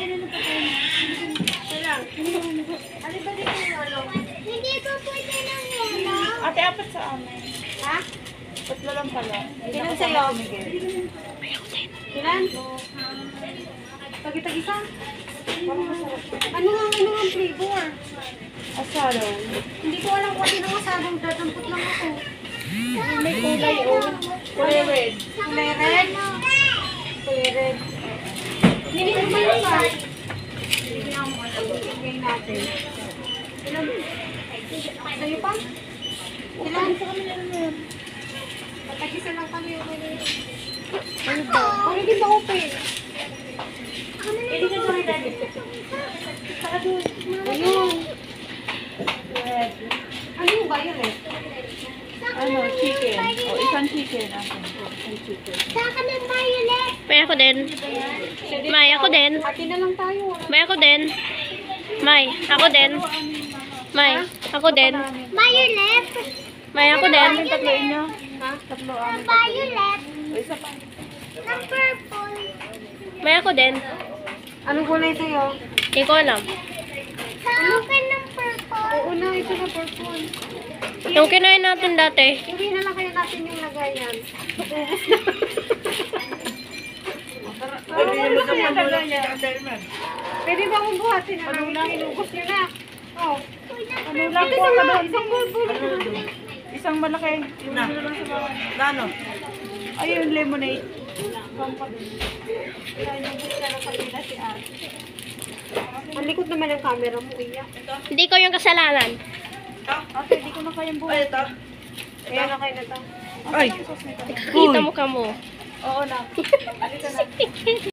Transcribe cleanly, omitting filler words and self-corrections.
Ano ba dito yung ano? Hindi ko pwede ng yelo. Ate, apat sa amin. Ha? Tatlo lang pala. Ilan sa'yo? Ilan? Pagkitag-isa? Ano nga flavor? Asado. Hindi ko alam kung ano yung asadong dadampot lang ako. May kulay o. Kulay red. Kulay red? Kulay red. Hindi ko ba yun ba? Ibigay natin. Ilan? Sa'yo pa? Ilan? Sa kami na yun. Patag-isa lang kami. Ano ba? Ano din ba open? Hindi ka doon natin. Saka doon. Ayun. Red. Ano yung violet? Ano, chicken. O, isang chicken. Isang chicken. Saka ng violet. May ako din. May ako din. Hati na lang tayo. May ako din. May ako din. May ako din. Violet. May ako din. Tatlo inyo. Ha? Tatlo amin. Violet. O, isa pa. Ng purple. May ako din. Anong kulay sa'yo? Hindi ko alam. Sa akin ng purple. Oo na, ito na purple. Yung kinain natin dati. Iwi na lang kaya natin yung lagayan. Pwede ba akong buhatin? Ano lang? Inubos nyo na. Oh. Ano lang po ka doon? Isang purple. Isang malaki. Na. Lano? Ayun, lemonade. Ang likod naman ng camera mo, Iya. Hindi ko yung kasalanan. Ate, di ko na kayang buhay. Ay, ito. Kaya na kayo na to. Ay. Kita mo ka mo. Oo na. Alika na.